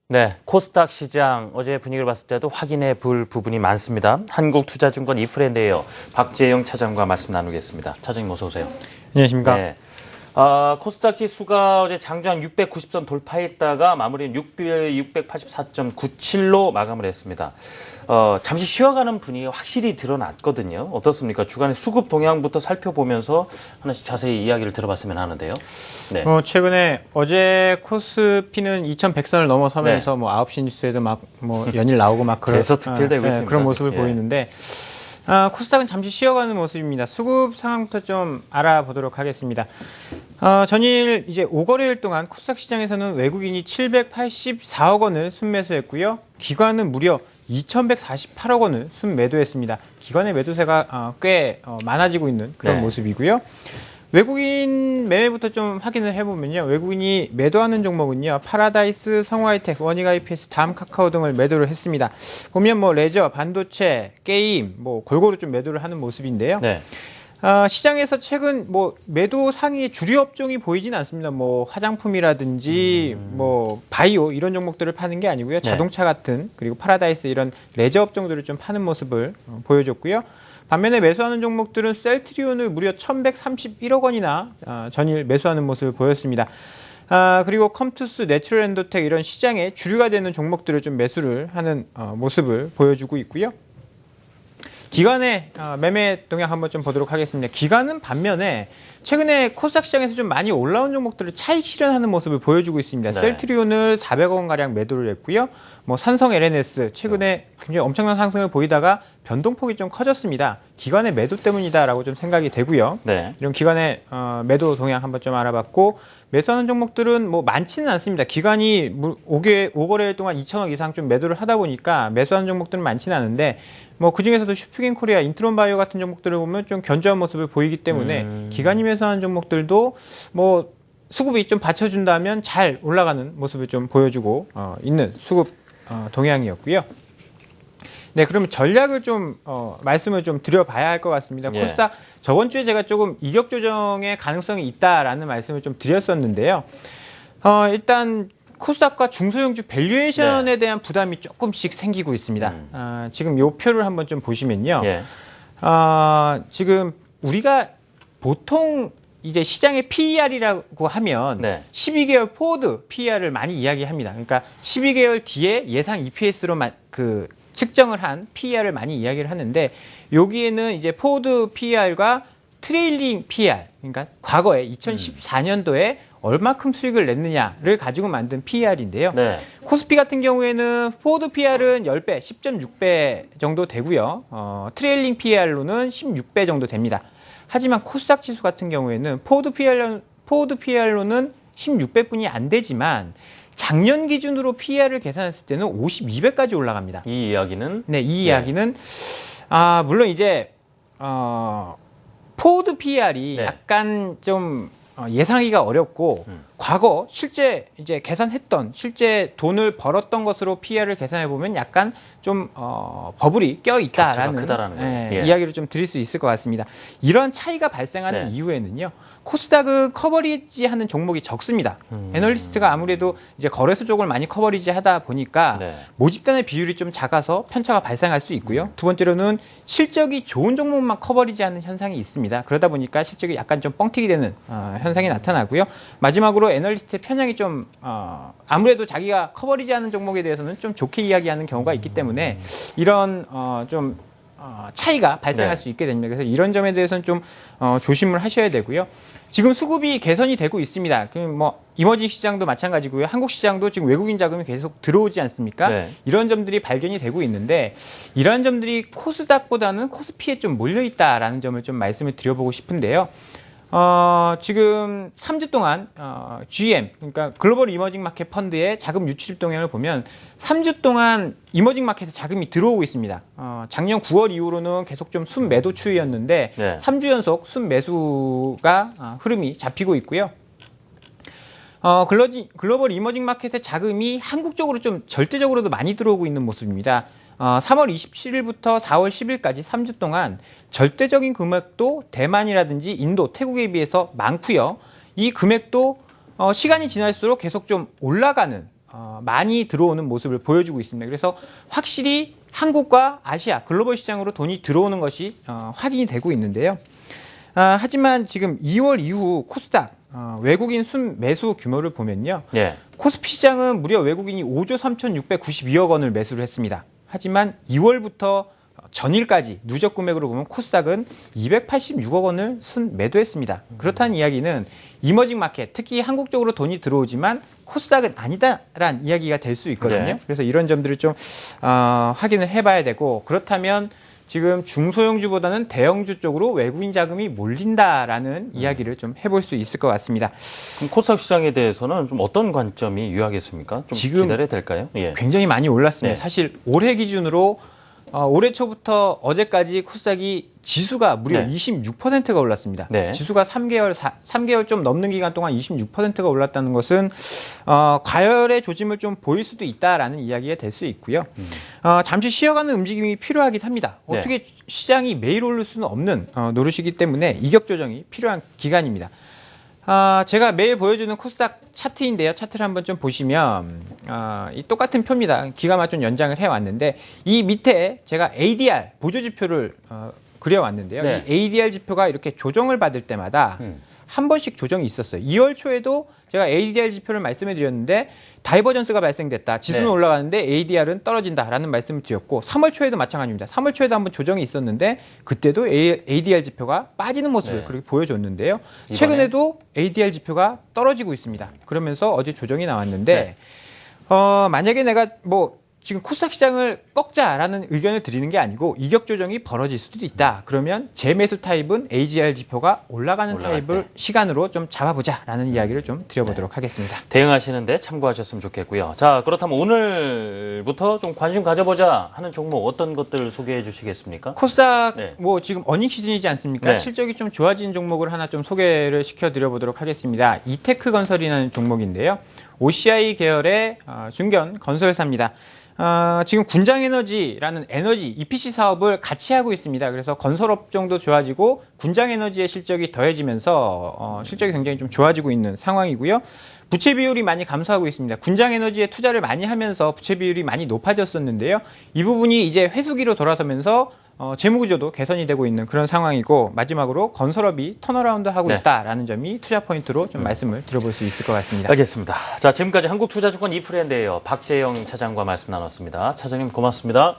네, 코스닥 시장 어제 분위기를 봤을 때도 확인해 볼 부분이 많습니다. 한국투자증권 이프랜드예요. 박재영 차장과 말씀 나누겠습니다. 차장님 어서 오세요. 안녕하십니까. 네. 코스닥 지수가 어제 장중 690선 돌파했다가 마무리는 684.97로 마감을 했습니다. 잠시 쉬어가는 분위기가 확실히 드러났거든요. 어떻습니까? 주간의 수급 동향부터 살펴보면서 하나씩 자세히 이야기를 들어봤으면 하는데요. 네. 최근에 어제 코스피는 2100선을 넘어서면서 네. 뭐 9시 뉴스에도 막 뭐 연일 나오고 막 그런 대서특필되고 있습니다. 그런 모습을 예. 보이는데 코스닥은 잠시 쉬어가는 모습입니다. 수급 상황부터 좀 알아보도록 하겠습니다. 전일 이제 5거래일 동안 코스닥 시장에서는 외국인이 784억 원을 순매수했고요. 기관은 무려 2,148억 원을 순매도했습니다. 기관의 매도세가 꽤 많아지고 있는 그런 네. 모습이고요. 외국인 매매부터 좀 확인을 해보면요. 외국인이 매도하는 종목은요. 파라다이스, 성우하이텍, 원익IPS, 다음카카오 등을 매도를 했습니다. 보면 뭐 레저, 반도체, 게임 뭐 골고루 좀 매도를 하는 모습인데요. 네. 시장에서 최근 뭐 매도 상위의 주류 업종이 보이진 않습니다. 뭐 화장품이라든지 뭐 바이오 이런 종목들을 파는 게 아니고요. 자동차 같은 그리고 파라다이스 이런 레저 업종들을 좀 파는 모습을 보여줬고요. 반면에 매수하는 종목들은 셀트리온을 무려 1,131억 원이나 전일 매수하는 모습을 보였습니다. 그리고 컴투스, 내추럴엔도텍 이런 시장에 주류가 되는 종목들을 좀 매수를 하는 모습을 보여주고 있고요. 기관의 매매 동향 한번 좀 보도록 하겠습니다. 기관은 반면에 최근에 코스닥 시장에서 좀 많이 올라온 종목들을 차익 실현하는 모습을 보여주고 있습니다. 네. 셀트리온을 400억 원 가량 매도를 했고요. 뭐 삼성 LNS 최근에 굉장히 엄청난 상승을 보이다가 변동폭이 좀 커졌습니다. 기관의 매도 때문이다라고 좀 생각이 되고요. 네. 이런 기관의 매도 동향 한번 좀 알아봤고 매수하는 종목들은 뭐 많지는 않습니다. 기관이 5거래일 동안 2천억 이상 좀 매도를 하다 보니까 매수하는 종목들은 많지는 않은데 뭐 그중에서도 슈프긴코리아, 인트론바이오 같은 종목들을 보면 좀 견조한 모습을 보이기 때문에 기관이 매수하는 종목들도 뭐 수급이 좀 받쳐준다면 잘 올라가는 모습을 좀 보여주고 있는 수급 동향이었고요. 네, 그러면 전략을 좀 말씀을 좀 드려봐야 할 것 같습니다. 예. 코스닥 저번 주에 제가 조금 이격 조정의 가능성이 있다라는 말씀을 좀 드렸었는데요. 일단 코스닥과 중소형주 밸류에이션에 대한 부담이 조금씩 생기고 있습니다. 지금 요 표를 한번 좀 보시면요. 예. 지금 우리가 보통 이제 시장의 PER이라고 하면 네. 12개월 포워드 PER을 많이 이야기합니다. 그러니까 12개월 뒤에 예상 EPS로 측정을 한 PER을 많이 이야기를 하는데 여기에는 이제 포워드 PER과 트레일링 PER, 그러니까 과거에 2014년도에 얼마큼 수익을 냈느냐를 가지고 만든 PER인데요. 네. 코스피 같은 경우에는 포워드 PER은 10배, 10.6배 정도 되고요. 트레일링 PER로는 16배 정도 됩니다. 하지만 코스닥 지수 같은 경우에는 포워드 PER로는 16배뿐이 안 되지만 작년 기준으로 PER을 계산했을 때는 52배까지 올라갑니다. 이 이야기는 네, 이 이야기는 물론 이제 포워드 PER이 네. 약간 좀 예상하기가 어렵고 과거 실제 이제 계산했던 실제 돈을 벌었던 것으로 PER을 계산해 보면 약간 좀 버블이 껴 있다라는 크다라는 거예요. 예. 이야기를 좀 드릴 수 있을 것 같습니다. 이런 차이가 발생하는 네. 이유에는요. 코스닥은 커버리지하는 종목이 적습니다. 애널리스트가 아무래도 이제 거래소 쪽을 많이 커버리지하다 보니까 네. 모집단의 비율이 좀 작아서 편차가 발생할 수 있고요. 두 번째로는 실적이 좋은 종목만 커버리지하는 현상이 있습니다. 그러다 보니까 실적이 약간 좀 뻥튀기 되는 현상이 나타나고요. 마지막으로 애널리스트의 편향이 좀 아무래도 자기가 커버리지하는 종목에 대해서는 좀 좋게 이야기하는 경우가 있기 때문에 이런 좀 차이가 발생할 네. 수 있게 됩니다. 그래서 이런 점에 대해서는 좀 조심을 하셔야 되고요. 지금 수급이 개선이 되고 있습니다. 뭐 이머징 시장도 마찬가지고요. 한국 시장도 지금 외국인 자금이 계속 들어오지 않습니까? 네. 이런 점들이 발견이 되고 있는데 이러한 점들이 코스닥보다는 코스피에 좀 몰려 있다라는 점을 좀 말씀을 드려보고 싶은데요. 지금 3주 동안 GM, 그러니까 글로벌 이머징 마켓 펀드의 자금 유출 동향을 보면 3주 동안 이머징 마켓에 자금이 들어오고 있습니다. 작년 9월 이후로는 계속 좀 순매도 추이였는데 네. 3주 연속 순매수가 흐름이 잡히고 있고요. 글로벌 이머징 마켓의 자금이 한국 쪽으로 좀 절대적으로도 많이 들어오고 있는 모습입니다. 3월 27일부터 4월 10일까지 3주 동안 절대적인 금액도 대만이라든지 인도, 태국에 비해서 많고요. 이 금액도 시간이 지날수록 계속 좀 올라가는 많이 들어오는 모습을 보여주고 있습니다. 그래서 확실히 한국과 아시아 글로벌 시장으로 돈이 들어오는 것이 확인이 되고 있는데요. 하지만 지금 2월 이후 코스닥 외국인 순매수 규모를 보면요. 예. 코스피 시장은 무려 외국인이 5조 3,692억 원을 매수를 했습니다. 하지만 2월부터 전일까지 누적 금액으로 보면 코스닥은 286억 원을 순매도했습니다. 그렇다는 이야기는 이머징 마켓, 특히 한국 쪽으로 돈이 들어오지만 코스닥은 아니다라는 이야기가 될 수 있거든요. 네. 그래서 이런 점들을 좀 확인을 해봐야 되고, 그렇다면 지금 중소형주보다는 대형주 쪽으로 외국인 자금이 몰린다라는 이야기를 좀 해볼 수 있을 것 같습니다. 그럼 코스닥 시장에 대해서는 좀 어떤 관점이 유효하겠습니까? 좀 지금 기다려야 될까요? 예. 굉장히 많이 올랐습니다. 네. 사실 올해 기준으로 올해 초부터 어제까지 코스닥이 지수가 무려 네. 26%가 올랐습니다. 네. 지수가 3개월 좀 넘는 기간 동안 26%가 올랐다는 것은 과열의 조짐을 좀 보일 수도 있다라는 이야기가 될 수 있고요. 잠시 쉬어가는 움직임이 필요하긴 합니다. 네. 어떻게 시장이 매일 오를 수는 없는 노릇이기 때문에 이격 조정이 필요한 기간입니다. 제가 매일 보여주는 코스닥 차트인데요. 차트를 한번 좀 보시면 이 똑같은 표입니다. 기가 막힌 연장을 해왔는데 이 밑에 제가 ADR 보조지표를 그려왔는데요. 네. 이 ADR 지표가 이렇게 조정을 받을 때마다 한 번씩 조정이 있었어요. 2월 초에도 제가 ADR 지표를 말씀해 드렸는데 다이버전스가 발생됐다. 지수는 네. 올라가는데 ADR은 떨어진다라는 말씀을 드렸고 3월 초에도 마찬가지입니다. 3월 초에도 한번 조정이 있었는데 그때도 ADR 지표가 빠지는 모습을 네. 그렇게 보여줬는데요. 이번에? 최근에도 ADR 지표가 떨어지고 있습니다. 그러면서 어제 조정이 나왔는데 만약에 내가 지금 코스닥 시장을 꺾자라는 의견을 드리는 게 아니고 이격 조정이 벌어질 수도 있다. 그러면 재매수 타입은 ADR 지표가 올라가는 타입을 때. 시간으로 좀 잡아보자라는 이야기를 좀 드려보도록 하겠습니다. 대응하시는데 참고하셨으면 좋겠고요. 자, 그렇다면 오늘부터 좀 관심 가져보자 하는 종목 어떤 것들 소개해 주시겠습니까? 코스닥 네. 지금 어닝 시즌이지 않습니까? 네. 실적이 좀 좋아진 종목을 하나 좀 소개를 시켜드려보도록 하겠습니다. 이테크 건설이라는 종목인데요. OCI 계열의 중견 건설사입니다. 지금 군장에너지라는 에너지 EPC 사업을 같이 하고 있습니다. 그래서 건설업종도 좋아지고 군장에너지의 실적이 더해지면서 실적이 굉장히 좀 좋아지고 있는 상황이고요. 부채 비율이 많이 감소하고 있습니다. 군장에너지에 투자를 많이 하면서 부채 비율이 많이 높아졌었는데요. 이 부분이 이제 회수기로 돌아서면서 재무구조도 개선이 되고 있는 그런 상황이고, 마지막으로 건설업이 턴어라운드 하고 네. 있다라는 점이 투자 포인트로 좀 말씀을 드려볼 수 있을 것 같습니다. 알겠습니다. 자, 지금까지 한국투자증권 이프렌드예요. 박재영 차장과 말씀 나눴습니다. 차장님 고맙습니다.